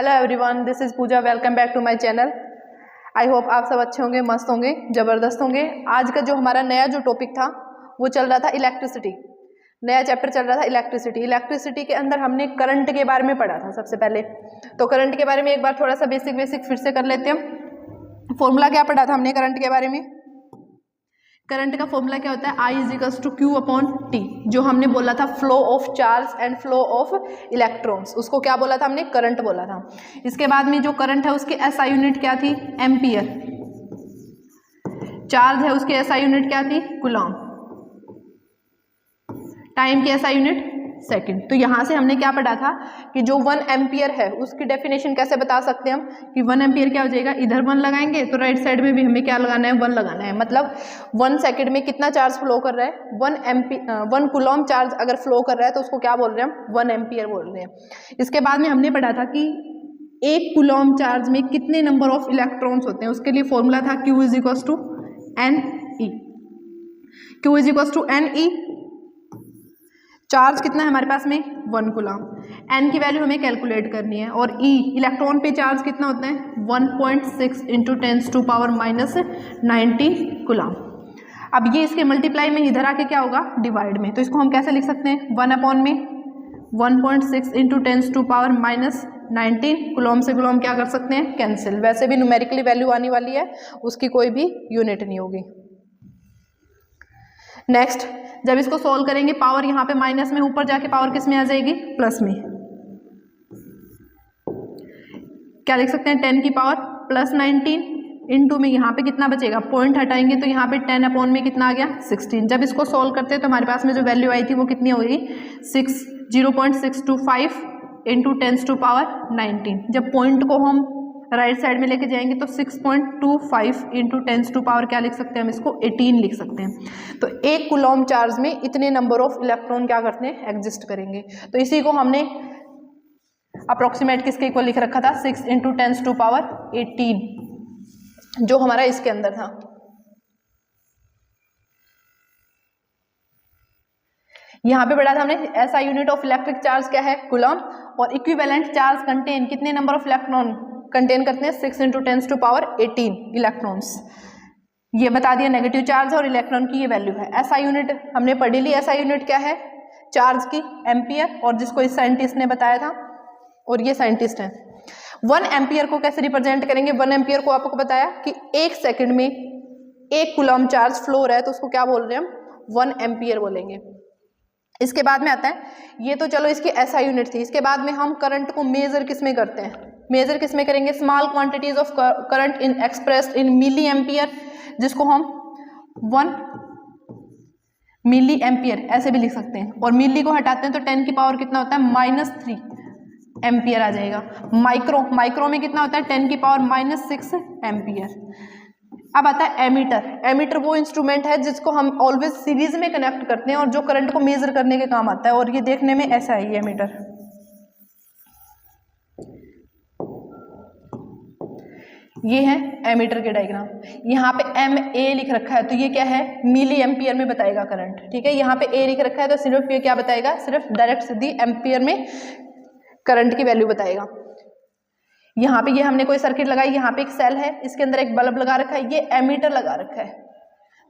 Hello everyone, this is Pooja. Welcome back to my channel. I hope आप सब अच्छे होंगे, मस्त होंगे, ज़बरदस्त होंगे। आज का जो हमारा नया जो टॉपिक था वो चल रहा था इलेक्ट्रिसिटी। नया चैप्टर चल रहा था इलेक्ट्रिसिटी। इलेक्ट्रिसिटी के अंदर हमने करंट के बारे में पढ़ा था सबसे पहले। तो करंट के बारे में एक बार थोड़ा सा बेसिक फिर से कर लेते हैं। फॉर्मूला क्या पढ़ा था हमने करंट के बारे में? करंट का फॉर्मूला क्या होता है? I is to Q upon T. जो हमने बोला था flow of charge and flow of electrons, उसको क्या बोला था हमने? करंट बोला था। इसके बाद में जो करंट है उसकी SI यूनिट क्या थी? एम्पियर। चार्ज है उसकी SI यूनिट क्या थी? कूलॉम। टाइम की SI यूनिट सेकंड। तो यहाँ से हमने क्या पढ़ा था कि जो 1 एम्पियर है उसकी डेफिनेशन कैसे बता सकते हैं हम कि 1 एम्पियर क्या हो जाएगा? इधर 1 लगाएंगे तो राइट साइड में भी हमें क्या लगाना है? 1 लगाना है। मतलब 1 सेकंड में कितना चार्ज फ्लो कर रहा है? 1 कूलॉम चार्ज अगर फ्लो कर रहा है तो उसको क्या बोल रहे हैं हम? 1 एम्पियर बोल रहे हैं। इसके बाद में हमने पढ़ा था कि 1 कूलॉम चार्ज में कितने नंबर ऑफ इलेक्ट्रॉन्स होते हैं। उसके लिए फॉर्मूला था Q is equals to NE। Q is equals to NE। Charge कितना है हमारे पास में? 1 कूलॉम। एन की वैल्यू हमें कैलकुलेट करनी है। और ई इलेक्ट्रॉन पे चार्ज कितना होता है? 1.6 इंटू 10⁻⁻19 कूलॉम। अब ये इसके मल्टीप्लाई में इधर आके क्या होगा? डिवाइड में। तो इसको हम कैसे लिख सकते हैं? 1 अपॉन में 1.6 इंटू 10⁻⁻19 कूलॉम से कूलॉम क्या कर सकते हैं? कैंसिल। वैसे भी न्यूमेरिकली वैल्यू आने वाली है, उसकी कोई भी यूनिट नहीं होगी। नेक्स्ट, जब इसको सॉल्व करेंगे पावर यहाँ पे माइनस में, ऊपर जाके पावर किस में आ जाएगी? प्लस में। क्या लिख सकते हैं? 10 की पावर प्लस 19 इंटू में यहाँ पे कितना बचेगा? पॉइंट हटाएंगे तो यहाँ पे 10 अपॉन में कितना आ गया? 16। जब इसको सॉल्व करते हैं तो हमारे पास में जो वैल्यू आई थी वो कितनी होगी? 0.625 इंटू 10⁻19। जब पॉइंट को हम राइट साइड में लेके जाएंगे तो 6.25 इंटू 10⁻, क्या लिख सकते हैं हम इसको? 18 लिख सकते हैं। तो 1 कूलॉम चार्ज में इतने नंबर ऑफ इलेक्ट्रॉन क्या करते हैं? एग्जिस्ट करेंगे। तो इसी को हमने अप्रोक्सीमेट किसके इक्वल लिख रखा था? 6 इंटू 10⁻18 जो हमारा इसके अंदर था। यहाँ पे पढ़ा था हमने SI unit of electric charge क्या है? कूलॉम। और इक्विवेलेंट चार्ज कंटेन कितने नंबर ऑफ इलेक्ट्रॉन कंटेन करते हैं? 6 इंटू 10⁻18 इलेक्ट्रॉन्स। ये बता दिया नेगेटिव चार्ज और इलेक्ट्रॉन की ये वैल्यू है। SI यूनिट हमने पढ़ी ली। SI यूनिट क्या है? चार्ज की, एम्पियर। और जिसको इस साइंटिस्ट ने बताया था, और ये साइंटिस्ट है। 1 एम्पियर को कैसे रिप्रेजेंट करेंगे? 1 एम्पियर को आपको बताया कि 1 सेकंड में 1 कूलॉम चार्ज फ्लो हो रहा है तो उसको क्या बोल रहे हैं हम? 1 एम्पियर बोलेंगे। इसके बाद में आता है, ये तो चलो इसकी SI यूनिट थी। इसके बाद में हम करंट को मेजर किस में करते हैं? मेजर किस में करेंगे? Small quantities of current in expressed in milliampere, जिसको हम 1 मिली एम्पियर ऐसे भी लिख सकते हैं। और मिली को हटाते हैं तो 10 की पावर कितना होता है? -3 एम्पियर आ जाएगा। माइक्रो में कितना होता है? 10 की पावर -6 एम्पियर। अब आता है एमीटर। एमीटर वो इंस्ट्रूमेंट है जिसको हम ऑलवेज सीरीज में कनेक्ट करते हैं और जो करंट को मेजर करने के काम आता है। और ये देखने में ऐसा है ये एमीटर। ये है एमीटर के डायग्राम। यहाँ पे MA लिख रखा है तो ये क्या है? मिली एम्पियर में बताएगा करंट। ठीक है, यहाँ पे A लिख रखा है तो सिर्फ ये क्या बताएगा? सिर्फ डायरेक्ट सीधी एम्पियर में करंट की वैल्यू बताएगा। यहाँ पे ये हमने कोई सर्किट लगाई, यहाँ पे एक सेल है, इसके अंदर एक बल्ब लगा रखा है, ये एमीटर लगा रखा है।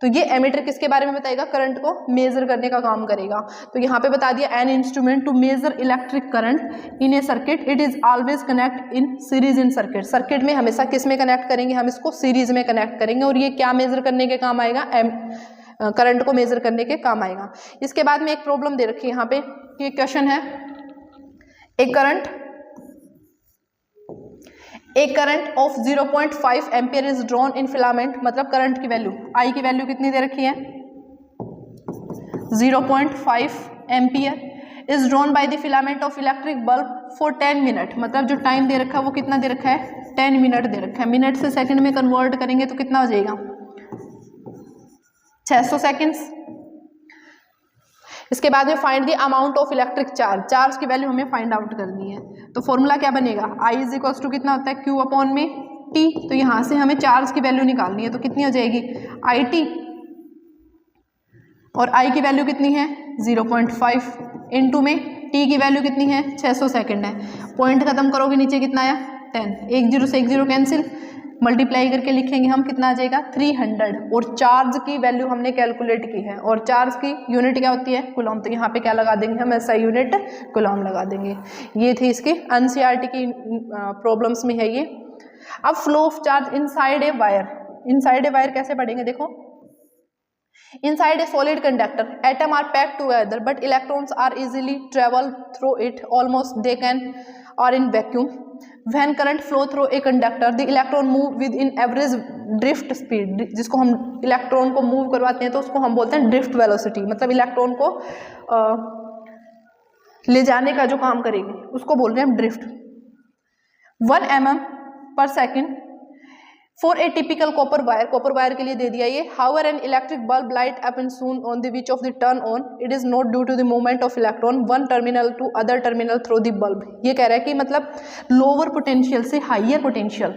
तो ये एमीटर किसके बारे में बताएगा? करंट को मेजर करने का काम करेगा। तो यहाँ पे बता दिया, an instrument to measure electric current in a circuit it is always connect in series in circuit. Circuit में हमेशा किस में कनेक्ट करेंगे? हम इसको सीरीज में कनेक्ट करेंगे। और ये क्या मेजर करने के काम आएगा? करंट को मेजर करने के काम आएगा। इसके बाद में एक प्रॉब्लम दे रखी है यहाँ पे, ये क्वेश्चन है, एक current of 0.5 ampere is drawn in filament. मतलब करंट की वैल्यू, आई की वैल्यू कितनी दे रखी है? 0.5 ampere is drawn by the filament of electric bulb for 10 minute. मतलब जो टाइम दे रखा है वो कितना दे रखा है? 10 मिनट दे रखा है। मिनट से सेकंड में कन्वर्ट करेंगे तो कितना हो जाएगा? 600 सेकेंड्स। इसके बाद में find the amount of electric charge. Charge की वैल्यू हमें फाइंड आउट करनी है। तो फॉर्मूला क्या बनेगा? I इज इक्वल्स टू कितना होता है? Q अपॉन में T। तो यहाँ से हमें चार्ज की वैल्यू निकालनी है तो कितनी हो जाएगी? IT। और I की वैल्यू कितनी है? 0.5 इंटू में टी की वैल्यू कितनी है 600 सेकेंड है, पॉइंट खत्म करोगे नीचे कितना आया 10, एक जीरो से एक जीरो कैंसिल, मल्टीप्लाई करके लिखेंगे हम कितना आ जाएगा 300, और चार्ज की वैल्यू हमने कैलकुलेट की है, और चार्ज की यूनिट क्या होती है कूलम, तो यहाँ पे क्या लगा देंगे हम ऐसा यूनिट कूलम लगा देंगे। ये थी इसके एनसीईआरटी की प्रॉब्लम्स में है ये। अब flow of charge inside a wire, inside a wire कैसे पढ़ेंगे देखो, inside a solid conductor atom are packed together but electrons are easily travel through it, almost they can are in vacuum. When current flow through a conductor the electron move with in average drift speed, जिसको हम electron को move करवाते हैं तो उसको हम बोलते हैं ड्रिफ्ट वेलोसिटी, मतलब इलेक्ट्रॉन को ले जाने का जो काम करेगी उसको बोल रहे हैं हम drift. 1 mm/s for a typical copper wire के लिए दे दिया ये। However an electric bulb light up and soon on the which of the turn on it is not due to the movement of electron one terminal to other terminal through the bulb. ये कह रहा है कि मतलब lower potential से higher potential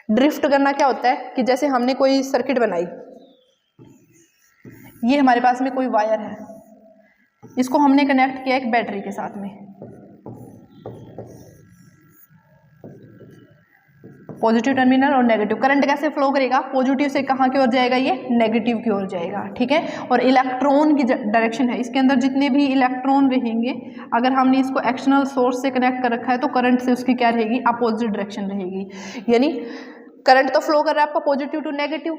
drift करना क्या होता है कि जैसे हमने कोई सर्किट बनाई, ये हमारे पास में कोई वायर है, इसको हमने कनेक्ट किया एक बैटरी के साथ में, पॉजिटिव टर्मिनल और नेगेटिव। करंट कैसे फ्लो करेगा, पॉजिटिव से कहाँ की ओर जाएगा, ये नेगेटिव की ओर जाएगा, ठीक है। और इलेक्ट्रॉन की डायरेक्शन है, इसके अंदर जितने भी इलेक्ट्रॉन रहेंगे अगर हमने इसको एक्सटर्नल सोर्स से कनेक्ट कर रखा है तो करंट से उसकी क्या रहेगी, अपोजिट डायरेक्शन रहेगी। यानी करंट तो फ्लो कर रहा है आपका पॉजिटिव टू नेगेटिव,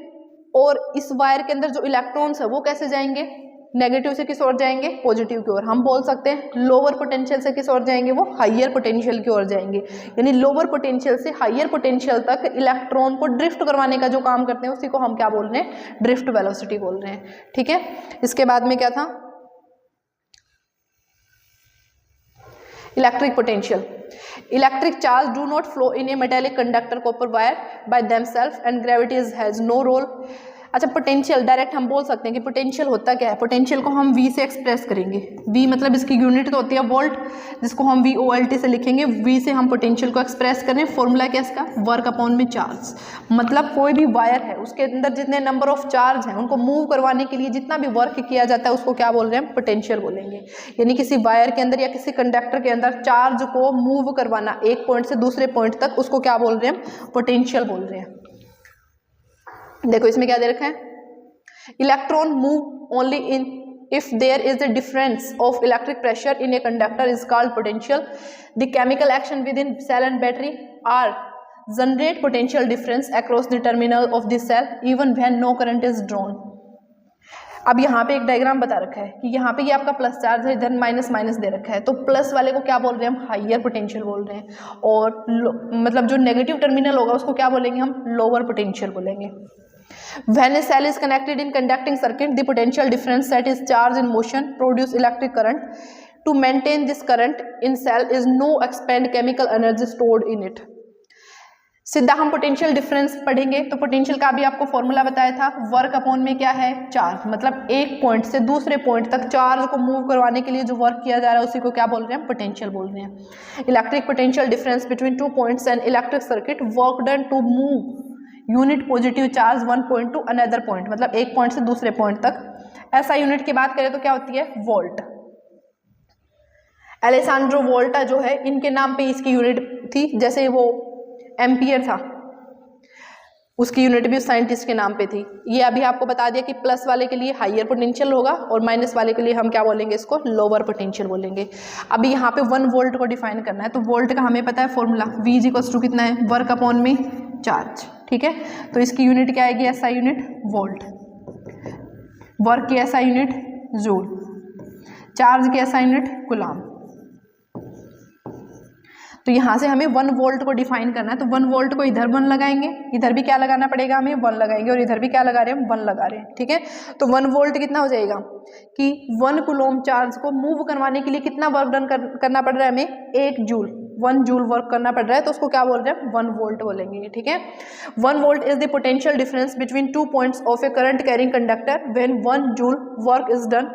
और इस वायर के अंदर जो इलेक्ट्रॉन्स है वो कैसे जाएंगे, नेगेटिव से किस ओर जाएंगे, पॉजिटिव की ओर। हम बोल सकते हैं लोअर पोटेंशियल से किस ओर जाएंगे, वो हाइयर पोटेंशियल की ओर जाएंगे। यानी लोअर पोटेंशियल से हाइयर पोटेंशियल तक इलेक्ट्रॉन को ड्रिफ्ट करवाने का जो काम करते हैं उसी को हम क्या बोल रहे हैं, ड्रिफ्ट वेलोसिटी बोल रहे हैं, ठीक है। इसके बाद में क्या था, electric potential. Electric charge do not flow in a metallic conductor copper wire by themselves and gravity has no role. अच्छा, पोटेंशियल डायरेक्ट हम बोल सकते हैं कि पोटेंशियल होता क्या है, पोटेंशियल को हम V से एक्सप्रेस करेंगे। V मतलब इसकी यूनिट तो होती है वोल्ट, जिसको हम VOLT से लिखेंगे। V से हम पोटेंशियल को एक्सप्रेस करें, फॉर्मूला क्या इसका, वर्क अपॉन में चार्ज। मतलब कोई भी वायर है उसके अंदर जितने नंबर ऑफ चार्ज हैं उनको मूव करवाने के लिए जितना भी वर्क किया जाता है उसको क्या बोल रहे हैं, पोटेंशियल बोलेंगे। यानी किसी वायर के अंदर या किसी कंडक्टर के अंदर चार्ज को मूव करवाना एक पॉइंट से दूसरे पॉइंट तक, उसको क्या बोल रहे हैं, पोटेंशियल बोल रहे हैं। देखो इसमें क्या दे रखा है, electron move only in if there is the difference of electric pressure in a conductor is called potential. The chemical action within cell and battery are generate potential difference across the terminal of the cell even when no current is drawn. अब यहाँ पे एक diagram बता रखा है कि यहाँ पे ये आपका प्लस चार्ज है, इधर माइनस माइनस दे रखा है, तो प्लस वाले को क्या बोल रहे हैं हम, हाइयर पोटेंशियल बोल रहे हैं, और मतलब जो नेगेटिव टर्मिनल होगा उसको क्या बोलेंगे हम, लोअर पोटेंशियल बोलेंगे। When a cell is connected in conducting circuit, the potential difference that is charge in motion produce electric current. To maintain this current in cell is no expend chemical energy stored in it. सीधा हम potential difference पढ़ेंगे तो potential का भी आपको formula बताया था, work upon में क्या है, चार्ज। मतलब एक पॉइंट से दूसरे पॉइंट तक चार्ज को मूव करवाने के लिए जो वर्क किया जा रहा है उसी को क्या बोल रहे हैं, पोटेंशियल बोल रहे हैं। Electric potential difference between 2 points and electric circuit work done to move unit positive charge 1 point to another point, मतलब एक पॉइंट से दूसरे पॉइंट तक। ऐसा यूनिट की बात करें तो क्या होती है, वोल्ट। एलेसांड्रो वोल्टा जो है इनके नाम पे इसकी यूनिट थी, जैसे वो एम्पियर था उसकी यूनिट भी उस साइंटिस्ट के नाम पे थी। ये अभी आपको बता दिया कि प्लस वाले के लिए हाइयर पोटेंशियल होगा और माइनस वाले के लिए हम क्या बोलेंगे, इसको लोअर पोटेंशियल बोलेंगे। अभी यहाँ पे 1 वोल्ट को डिफाइन करना है तो वोल्ट का हमें पता है फॉर्मूला, V = कितना है, वर्क अपॉन में चार्ज, ठीक है। तो इसकी यूनिट क्या आएगी, SI यूनिट वोल्ट, वर्क की SI यूनिट जूल, चार्ज की SI यूनिट कूलम। तो यहाँ से हमें 1 वोल्ट को डिफाइन करना है, तो 1 वोल्ट को इधर 1 लगाएंगे, इधर भी क्या लगाना पड़ेगा हमें, 1 लगाएंगे, और इधर भी क्या लगा रहे हैं, 1 लगा रहे हैं, ठीक है। तो 1 वोल्ट कितना हो जाएगा कि 1 कूलम चार्ज को मूव करवाने के लिए कितना वर्क डन करना पड़ रहा है हमें, 1 जूल, 1 जूल वर्क करना पड़ रहा है, तो उसको क्या बोल रहे हैं, 1 वोल्ट बोलेंगे, ठीक है। 1 volt is the potential difference between 2 points of A current carrying conductor when 1 joule work is done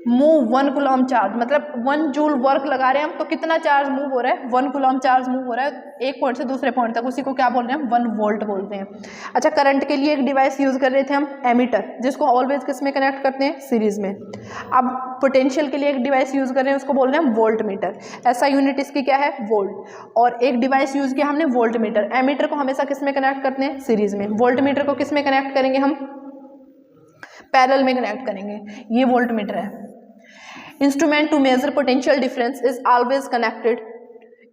move 1 coulomb charge, मतलब 1 जूल वर्क लगा रहे हैं हम तो कितना चार्ज मूव हो रहा है, 1 कूलम चार्ज मूव हो रहा है एक पॉइंट से दूसरे पॉइंट तक, उसी को क्या बोल रहे हैं, 1 वोल्ट बोलते हैं। अच्छा, करंट के लिए एक डिवाइस यूज कर रहे थे हम, एमीटर, जिसको ऑलवेज किस में कनेक्ट करते हैं, सीरीज में। अब पोटेंशियल के लिए एक डिवाइस यूज कर रहे हैं, उसको बोल रहे हैं वोल्ट मीटर। ऐसा यूनिट इसकी क्या है, वोल्ट। और एक डिवाइस यूज किया हमने वोल्ट मीटर। एमीटर को हमेशा किस में कनेक्ट करते हैं, सीरीज में। वोल्ट मीटर को किस में कनेक्ट करेंगे हम, पैरेलल में कनेक्ट करेंगे। ये वोल्ट मीटर है। Instrument to measure potential difference is always connected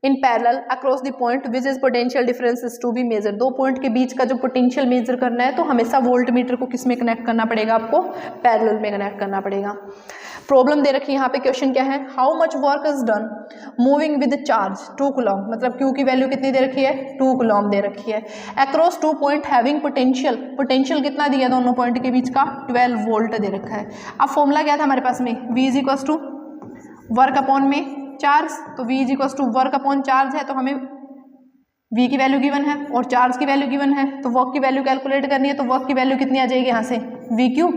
in parallel across the point which is potential difference is to be measured। दो पॉइंट के बीच का जो पोटेंशियल मेजर करना है तो हमेशा वोल्ट मीटर को किस में कनेक्ट करना पड़ेगा, आपको पैरेलल में कनेक्ट करना पड़ेगा। प्रॉब्लम दे रखी है यहाँ पे, क्वेश्चन क्या है, how much work is done moving with charge 2 coulomb, मतलब Q की वैल्यू कितनी दे रखी है, 2 कूलम दे रखी है, across 2 point having potential, potential कितना दिया दोनों पॉइंट के बीच का, 12 वोल्ट दे रखा है। अब फॉर्मूला क्या था हमारे पास में, V is equal to work upon में चार्ज, तो V is equal to work upon charge है, तो हमें V की वैल्यू गिवन है और चार्ज की वैल्यू गिवन है, तो वर्क की वैल्यू कैलकुलेट करनी है, तो वर्क की वैल्यू कितनी आ जाएगी यहाँ से, VQ,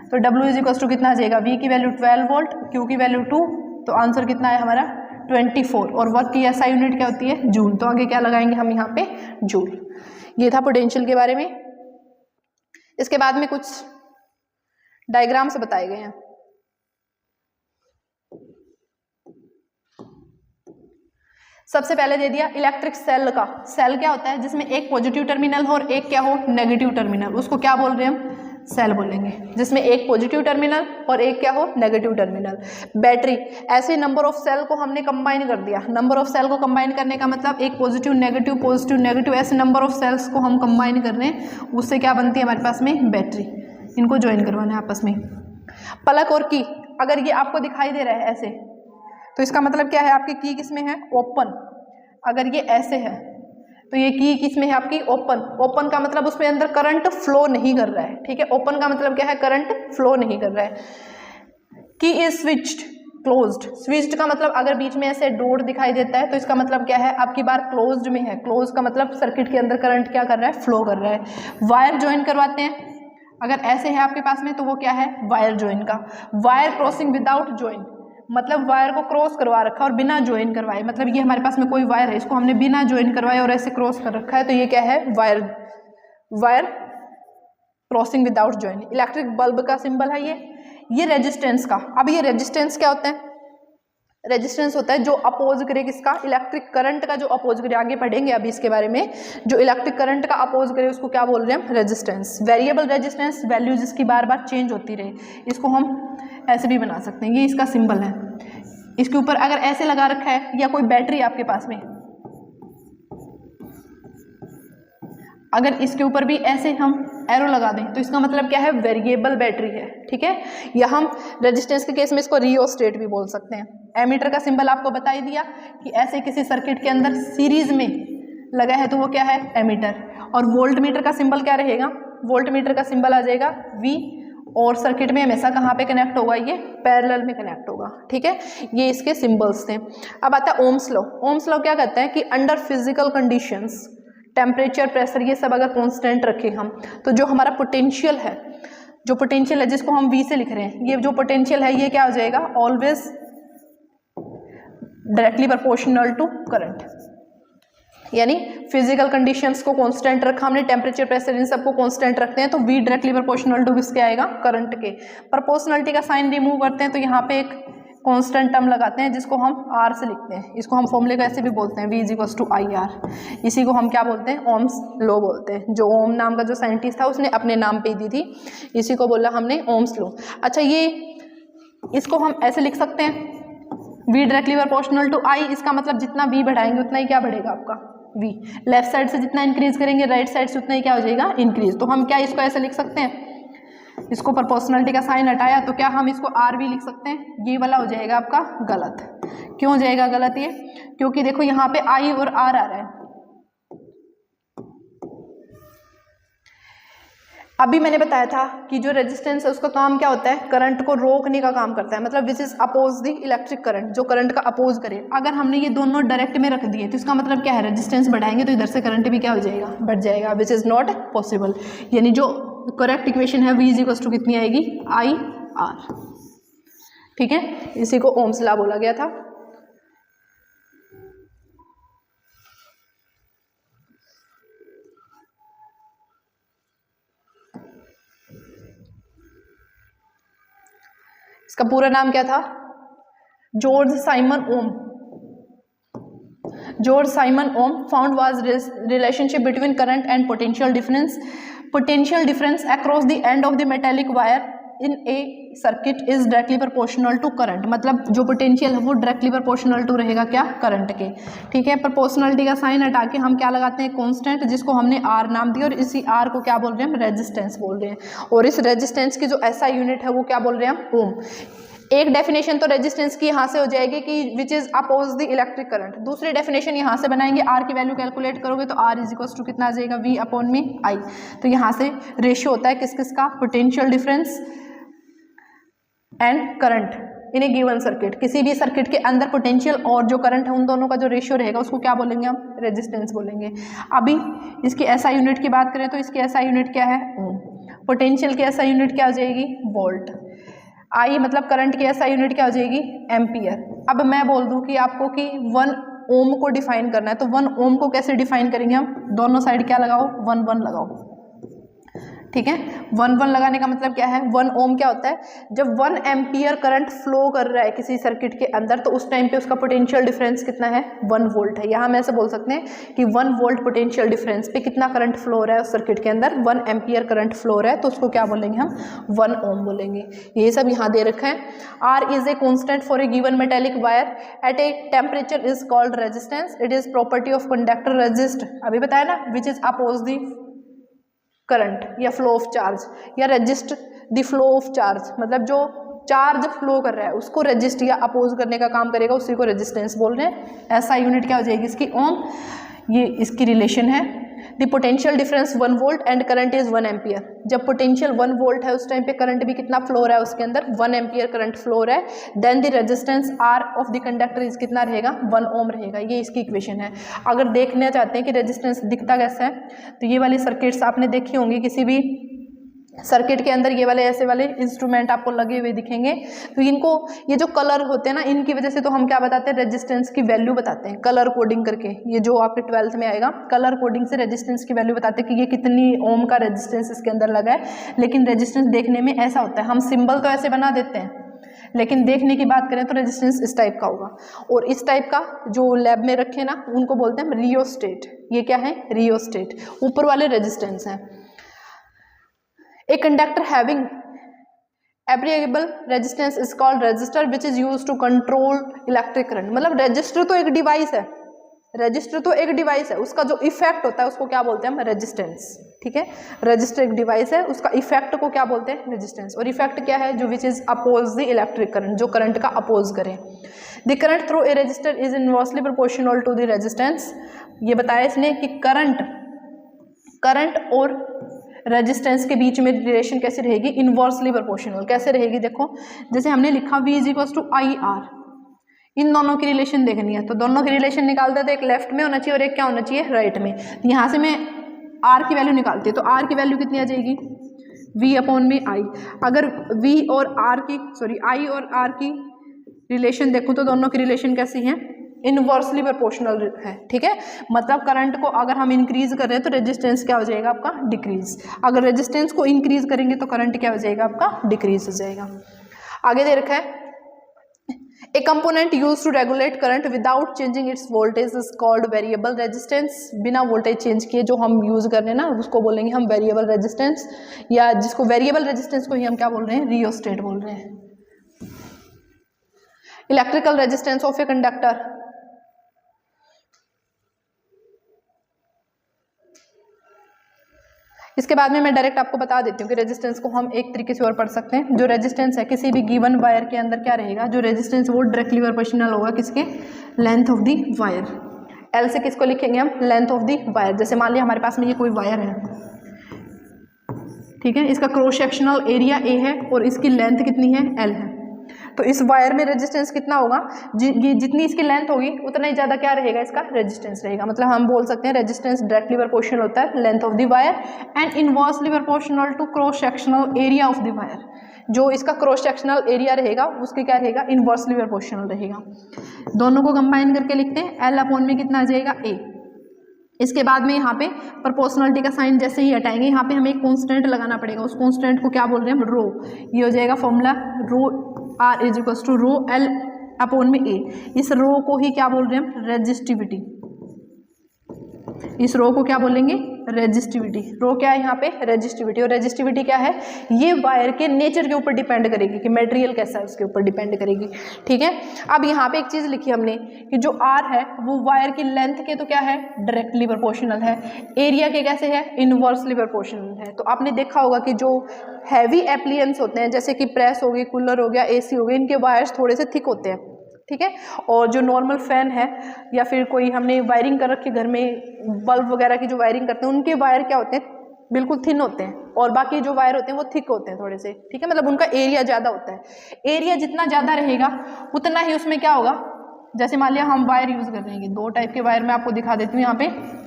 तो W इज इक्वल टू कितना आ जाएगा, V की वैल्यू 12 वोल्ट, Q की वैल्यू 2, तो आंसर कितना है हमारा 24। और वर्क की ऐसा यूनिट क्या होती है, जूल, तो आगे क्या लगाएंगे हम यहाँ पे, जूल। ये था पोटेंशियल के बारे में। इसके बाद में कुछ डायग्राम से बताए गए हैं। सबसे पहले दे दिया इलेक्ट्रिक सेल का, सेल क्या होता है, जिसमें एक पॉजिटिव टर्मिनल हो और एक क्या हो, नेगेटिव टर्मिनल, उसको क्या बोल रहे हैं हम, सेल बोलेंगे, जिसमें एक पॉजिटिव टर्मिनल और एक क्या हो, नेगेटिव टर्मिनल। बैटरी, ऐसे नंबर ऑफ सेल को हमने कंबाइन कर दिया। नंबर ऑफ सेल को कंबाइन करने का मतलब एक पॉजिटिव नेगेटिव, ऐसे नंबर ऑफ सेल्स को हम कंबाइन कर रहे हैं, उससे क्या बनती है हमारे पास में, बैटरी। इनको ज्वाइन करवाना है आपस में। प्लग और की, अगर ये आपको दिखाई दे रहा है ऐसे, तो इसका मतलब क्या है, आपकी की किस में है, ओपन। अगर ये ऐसे है तो ये की किस में है आपकी, ओपन। ओपन का मतलब उसमें अंदर करंट फ्लो नहीं कर रहा है, ठीक है। ओपन का मतलब क्या है, करंट फ्लो नहीं कर रहा है। की इज स्विच्ड क्लोज्ड, स्विच्ड का मतलब अगर बीच में ऐसे डोर दिखाई देता है तो इसका मतलब क्या है, आपकी बार क्लोज्ड में है। क्लोज का मतलब सर्किट के अंदर करंट क्या कर रहा है, फ्लो कर रहा है। वायर ज्वाइन करवाते हैं, अगर ऐसे है आपके पास में तो वो क्या है, वायर ज्वाइन का। वायर क्रॉसिंग विदाउट ज्वाइन, मतलब वायर को क्रॉस करवा रखा और बिना ज्वाइन करवाए, मतलब ये हमारे पास में कोई वायर है, इसको हमने बिना ज्वाइन करवाए और ऐसे क्रॉस कर रखा है, तो ये क्या है, wire crossing without join. Electric bulb का सिंबल है ये रेजिस्टेंस का। अब ये रेजिस्टेंस क्या होता है, रेजिस्टेंस होता है जो अपोज करे किसका, इलेक्ट्रिक करंट का जो अपोज करे। आगे पढ़ेंगे अभी इसके बारे में। जो इलेक्ट्रिक करंट का अपोज करे उसको क्या बोल रहे हैं, रेजिस्टेंस। वेरिएबल रेजिस्टेंस, वैल्यू जिसकी बार बार चेंज होती रहे, इसको हम ऐसे भी बना सकते हैं। ये इसका सिंबल है। इसके ऊपर अगर ऐसे लगा रखा है, या कोई बैटरी आपके पास में, अगर इसके ऊपर भी ऐसे हम एरो लगा दें तो इसका मतलब क्या है, वेरिएबल बैटरी है, ठीक है। या हम रेजिस्टेंस के केस में इसको रियोस्टेट भी बोल सकते हैं। एमीटर का सिंबल आपको बता ही दिया कि ऐसे किसी सर्किट के अंदर सीरीज में लगा है तो वो क्या है, एमीटर। और वोल्ट मीटर का सिंबल क्या रहेगा, वोल्ट मीटर का सिंबल आ जाएगा V, और सर्किट में हमेशा कहाँ पे कनेक्ट होगा, ये पैरेलल में कनेक्ट होगा, ठीक है। ये इसके सिंबल्स थे। अब आता है ओम्स लॉ। ओम्स लॉ क्या कहता है कि under physical conditions, temperature, pressure, ये सब अगर कांस्टेंट रखें हम, तो जो हमारा पोटेंशियल है, जो पोटेंशियल है जिसको हम V से लिख रहे हैं, ये जो पोटेंशियल है ये क्या हो जाएगा, always directly proportional to current. यानी फिजिकल कंडीशंस को कांस्टेंट रखा हमने, टेम्परेचर, प्रेशर, इन सबको कांस्टेंट रखते हैं तो V डायरेक्टली प्रोपोर्शनल टू किसके आएगा, करंट के। प्रोपोर्शनलिटी का साइन रिमूव करते हैं तो यहाँ पे एक कांस्टेंट टर्म लगाते हैं जिसको हम R से लिखते हैं। इसको हम फॉर्मूले का ऐसे भी बोलते हैं, V is equal to IR। इसी को हम क्या बोलते हैं, ओम्स लॉ बोलते हैं। जो ओम नाम का जो साइंटिस्ट था उसने अपने नाम पे दी थी, इसी को बोला हमने ओम्स लॉ। अच्छा, ये इसको हम ऐसे लिख सकते हैं, V directly proportional to I। इसका मतलब जितना V बढ़ाएंगे उतना ही क्या बढ़ेगा आपका, V। लेफ्ट साइड से जितना इंक्रीज करेंगे राइट साइड से उतना ही क्या हो जाएगा, इंक्रीज। तो हम क्या इसको ऐसे लिख सकते हैं, इसको प्रोपोर्शनलिटी का साइन हटाया तो क्या हम इसको R भी लिख सकते हैं। ये वाला हो जाएगा आपका गलत। क्यों हो जाएगा गलत ये, क्योंकि देखो यहाँ पे I और R आ रहा है। अभी मैंने बताया था कि जो रेजिस्टेंस है उसका काम क्या होता है, करंट को रोकने का काम करता है, मतलब which is oppose the electric current, जो करंट का अपोज करे। अगर हमने ये दोनों डायरेक्ट में रख दिए तो इसका मतलब क्या है, रेजिस्टेंस बढ़ाएंगे तो इधर से करंट भी क्या हो जाएगा, बढ़ जाएगा, विच इज नॉट पॉसिबल। यानी जो करेक्ट इक्वेशन है V इज इक्वल टू कितनी आएगी, IR। ठीक है, इसी को ओम्स लॉ बोला गया था। इसका पूरा नाम क्या था? George Simon Ohm. George Simon Ohm found was relationship between current and potential difference across the end of the metallic wire in a circuit is directly proportional to current. मतलब जो पोटेंशियल है वो डायरेक्टली प्रोपोर्शनल टू रहेगा क्या? Current के। ठीक है, proportionality का साइन हटा के हम क्या लगाते हैं? कांस्टेंट, जिसको हमने आर नाम दिया, और इसी आर को क्या बोल रहे हैं? हम रेजिस्टेंस बोल रहे हैं। और इस रेजिस्टेंस की जो ऐसा यूनिट है वो क्या बोल रहे हैं? हम ओम। एक डेफिनेशन तो रेजिस्टेंस की यहाँ से हो जाएगी कि which is oppose the electric current. दूसरी डेफिनेशन यहाँ से बनाएंगे, आर की वैल्यू कैलकुलेट करोगे तो आर इज इक्वल्स टू कितना आ जाएगा? वी अपॉन में आई। तो यहाँ से रेशियो होता है किस किस का? Potential difference and current in A given circuit. किसी भी सर्किट के अंदर पोटेंशियल और जो करंट है उन दोनों का जो रेशियो रहेगा उसको क्या बोलेंगे? हम रेजिस्टेंस बोलेंगे। अभी इसकी एसआई यूनिट की बात करें तो इसकी एसआई यूनिट क्या है? ओम। पोटेंशियल की एसआई यूनिट क्या हो जाएगी? वोल्ट। आई मतलब करंट की एसआई यूनिट क्या हो जाएगी? एम्पियर। अब मैं बोल दूं कि आपको कि 1 ओम को डिफाइन करना है, तो 1 ओम को कैसे डिफाइन करेंगे हम? दोनों साइड क्या लगाओ? 1 1 लगाओ। ठीक है, 1 1 लगाने का मतलब क्या है? 1 ओम क्या होता है? जब 1 एम्पियर करंट फ्लो कर रहा है किसी सर्किट के अंदर तो उस टाइम पे उसका पोटेंशियल डिफरेंस कितना है? 1 वोल्ट है। यहाँ हम ऐसे बोल सकते हैं कि 1 वोल्ट पोटेंशियल डिफरेंस पे कितना करंट फ्लो हो रहा है उस सर्किट के अंदर? 1 एम्पियर करंट फ्लो हो रहा है, तो उसको क्या बोलेंगे? हम 1 ओम बोलेंगे। ये सब यहाँ दे रखा है। R is a constant for a given metallic wire at a temperature is called resistance. It is property of conductor resist, अभी बताया ना, which is oppose the current या फ्लो ऑफ चार्ज, या resist the flow of charge, मतलब जो charge flow कर रहा है उसको रजिस्ट या अपोज करने का काम करेगा, उसी को रेजिस्टेंस बोल रहे हैं। ऐसा यूनिट क्या हो जाएगी इसकी? ओम। ये इसकी रिलेशन है। The potential difference 1 volt and current is 1 ampere. जब पोटेंशियल 1 वोल्ट है उस टाइम पे करंट भी कितना फ्लो हो रहा है उसके अंदर? 1 एम्पियर करंट फ्लो हो रहा है। Then the resistance R of the conductor is कितना रहेगा? 1 ओम रहेगा। ये इसकी इक्वेशन है। अगर देखना चाहते हैं कि रेजिस्टेंस दिखता कैसा है तो ये वाली सर्किट्स आपने देखी होंगी, किसी भी सर्किट के अंदर ये वाले ऐसे वाले इंस्ट्रूमेंट आपको लगे हुए दिखेंगे। तो इनको, ये जो कलर होते हैं ना, इनकी वजह से तो हम क्या बताते हैं? रेजिस्टेंस की वैल्यू बताते हैं कलर कोडिंग करके। ये जो आपके 12th में आएगा, कलर कोडिंग से रेजिस्टेंस की वैल्यू बताते हैं कि ये कितनी ओम का रेजिस्टेंस इसके अंदर लगा है। लेकिन रेजिस्टेंस देखने में ऐसा होता है, हम सिंबल तो ऐसे बना देते हैं लेकिन देखने की बात करें तो रेजिस्टेंस इस टाइप का होगा। और इस टाइप का जो लैब में रखे ना उनको बोलते हैं रियोस्टेट। ये क्या है? रियोस्टेट। ऊपर वाले रेजिस्टेंस हैं। A conductor having variable resistance is called resistor which is used to control electric current। मतलब रजिस्टर तो एक डिवाइस है, रजिस्टर तो एक डिवाइस है, उसका जो इफेक्ट होता है उसको क्या बोलते हैं? हम रेजिस्टेंस। ठीक है, रजिस्टर एक डिवाइस है, उसका इफेक्ट को क्या बोलते हैं? रेजिस्टेंस। और इफेक्ट क्या है? जो which is oppose the electric current, जो करंट का अपोज करे। The current through a resistor is inversely proportional to the resistance. ये बताया इसने कि करंट और रेजिस्टेंस के बीच में रिलेशन कैसे रहेगी? Inversely proportional. कैसे रहेगी? देखो, जैसे हमने लिखा V is equals to I R, इन दोनों की रिलेशन देखनी है तो दोनों की रिलेशन निकालते हैं तो एक लेफ्ट में होना चाहिए और एक क्या होना चाहिए? राइट में। तो यहाँ से मैं R की वैल्यू निकालती हूँ तो R की वैल्यू कितनी आ जाएगी? V अपॉन में I। अगर V और R की I और R की रिलेशन देखूँ तो दोनों की रिलेशन कैसी है? इनवर्सली प्रोपोर्शनल है। ठीक है, मतलब करंट को अगर हम इंक्रीज कर रहे हैं तो रेजिस्टेंस क्या हो जाएगा आपका? डिक्रीज। अगर रेजिस्टेंस को इंक्रीज करेंगे तो करंट क्या हो जाएगा आपका? डिक्रीज हो जाएगा। आगे दे रखा है a component use to regulate current without changing its voltage is called variable resistance. बिना वोल्टेज चेंज किए जो हम यूज कर रहे हैं ना उसको बोलेंगे हम वेरिएबल रेजिस्टेंस, या जिसको वेरिएबल रेजिस्टेंस को ही हम क्या बोल रहे हैं? रियोस्टेट बोल रहे हैं। Electrical resistance of a conductor. इसके बाद में मैं डायरेक्ट आपको बता देती हूँ कि रेजिस्टेंस को हम एक तरीके से और पढ़ सकते हैं। जो रेजिस्टेंस है किसी भी गिवन वायर के अंदर क्या रहेगा? जो रेजिस्टेंस वो डायरेक्टली प्रोपोर्शनल होगा किसके? Length of the wire. L से किसको लिखेंगे हम? Length of the wire. जैसे मान लिया हमारे पास में ये कोई वायर है, ठीक है, इसका क्रॉस सेक्शनल एरिया ए है और इसकी लेंथ कितनी है? एल है। तो इस वायर में रेजिस्टेंस कितना होगा? जितनी इसकी लेंथ होगी उतना ही ज़्यादा क्या रहेगा? इसका रेजिस्टेंस रहेगा। मतलब हम बोल सकते हैं रेजिस्टेंस डायरेक्टली प्रोपोर्शनल होता है length of the wire and inversely proportional to cross sectional area of the wire. जो इसका क्रॉस सेक्शनल एरिया रहेगा उसके क्या रहेगा, इनवर्सली प्रोपोर्शनल रहेगा। दोनों को कंबाइन करके लिखते हैं, एल अपॉन में कितना आ जाएगा, ए। इसके बाद में यहाँ पे प्रोपोर्शनलिटी का साइन जैसे ही हटाएंगे, यहाँ पे हमें एक कॉन्स्टेंट लगाना पड़ेगा, उस कॉन्स्टेंट को क्या बोल रहे हैं हम, रो। ये हो जाएगा formula, rho R is equals to rho L upon में ए। इस रो को ही क्या बोल रहे हैं हम, रेजिस्टिविटी। इस रो को क्या बोलेंगे, रेजिस्टिविटी। रो क्या है यहाँ पे, रेजिस्टिविटी। और रेजिस्टिविटी क्या है, ये वायर के नेचर के ऊपर डिपेंड करेगी कि मटेरियल कैसा है उसके ऊपर डिपेंड करेगी, ठीक है। अब यहाँ पे एक चीज़ लिखी हमने कि जो आर है वो वायर की लेंथ के तो क्या है, डायरेक्टली प्रोपोर्शनल है, एरिया के कैसे है, इनवर्सली प्रोपोर्शनल है। तो आपने देखा होगा कि जो हैवी एप्लियंस होते हैं जैसे कि प्रेस हो गई, कूलर हो गया, AC हो गई, इनके वायर्स थोड़े से थिक होते हैं, ठीक है। और जो नॉर्मल फैन है या फिर कोई हमने वायरिंग कर रखी घर में, बल्ब वगैरह की जो वायरिंग करते हैं उनके वायर क्या होते हैं, बिल्कुल थिन होते हैं, और बाकी जो वायर होते हैं वो थिक होते हैं थोड़े से, ठीक है। मतलब उनका एरिया ज़्यादा होता है। एरिया जितना ज़्यादा रहेगा उतना ही उसमें क्या होगा, जैसे मान लिया हम वायर यूज़ कर रहे हैं, 2 टाइप के वायर मैं आपको दिखा देती हूँ यहाँ पे।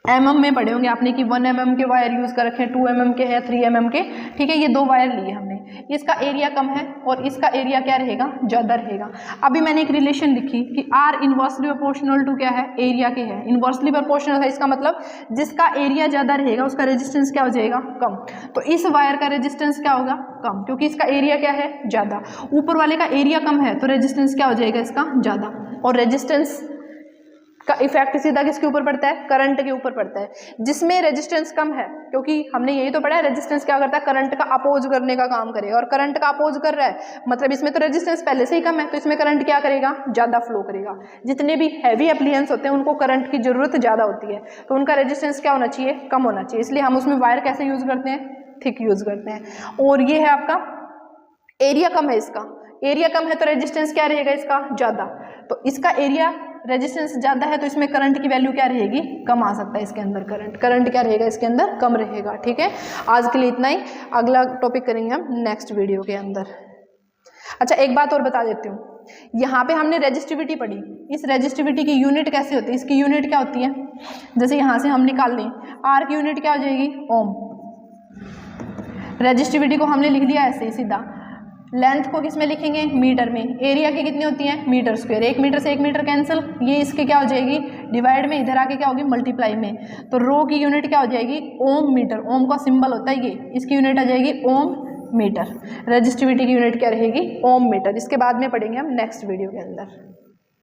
mm में पढ़े होंगे आपने कि 1 mm के वायर यूज़ कर रखे हैं, 2 mm के हैं, 3 mm के, ठीक है। ये 2 वायर लिए हमने, इसका एरिया कम है और इसका एरिया क्या रहेगा, ज़्यादा रहेगा। अभी मैंने एक रिलेशन लिखी कि R इनवर्सली प्रोपोर्शनल टू क्या है, एरिया के है। इनवर्सली प्रोपोर्शनल है, इसका मतलब जिसका एरिया ज़्यादा रहेगा उसका रेजिस्टेंस क्या हो जाएगा, कम। तो इस वायर का रेजिस्टेंस क्या होगा, कम, क्योंकि इसका एरिया क्या है, ज़्यादा। ऊपर वाले का एरिया कम है तो रेजिस्टेंस क्या हो जाएगा इसका, ज़्यादा। और रेजिस्टेंस का इफेक्ट सीधा किसके ऊपर पड़ता है, करंट के ऊपर पड़ता है। जिसमें रेजिस्टेंस कम है, क्योंकि हमने यही तो पढ़ा है रेजिस्टेंस क्या करता है, करंट का अपोज करने का काम करेगा, और करंट का अपोज कर रहा है मतलब इसमें तो रेजिस्टेंस पहले से ही कम है, तो इसमें करंट क्या करेगा, ज़्यादा फ्लो करेगा। जितने भी हैवी एप्लियंस होते हैं उनको करंट की जरूरत ज़्यादा होती है, तो उनका रेजिस्टेंस क्या होना चाहिए, कम होना चाहिए। इसलिए हम उसमें वायर कैसे यूज़ करते हैं, थिक यूज़ करते हैं। और ये है आपका एरिया कम है, इसका एरिया कम है तो रेजिस्टेंस क्या रहेगा इसका, ज़्यादा। तो इसका एरिया रेजिस्टेंस ज़्यादा है तो इसमें करंट की वैल्यू क्या रहेगी, कम आ सकता है इसके अंदर, करंट क्या रहेगा इसके अंदर, कम रहेगा, ठीक है। आज के लिए इतना ही, अगला टॉपिक करेंगे हम नेक्स्ट वीडियो के अंदर। अच्छा, एक बात और बता देती हूँ, यहाँ पे हमने रेजिस्टिविटी पढ़ी, इस रेजिस्टिविटी की यूनिट कैसे होती है, इसकी यूनिट क्या होती है, जैसे यहाँ से हम निकाल लें, आर की यूनिट क्या हो जाएगी, ओम। रेजिस्टिविटी को हमने लिख दिया ऐसे ही सीधा, लेंथ को किस में लिखेंगे, मीटर में, एरिया की कितनी होती है, मीटर स्क्वायर, 1 मीटर से 1 मीटर कैंसिल, ये इसके क्या हो जाएगी, डिवाइड में, इधर आके क्या होगी, मल्टीप्लाई में। तो रो की यूनिट क्या हो जाएगी, ओम मीटर, ओम का सिंबल होता है ये, इसकी यूनिट आ जाएगी ओम मीटर। रेजिस्टिविटी की यूनिट क्या रहेगी, ओम मीटर। इसके बाद में पढ़ेंगे हम नेक्स्ट वीडियो के अंदर।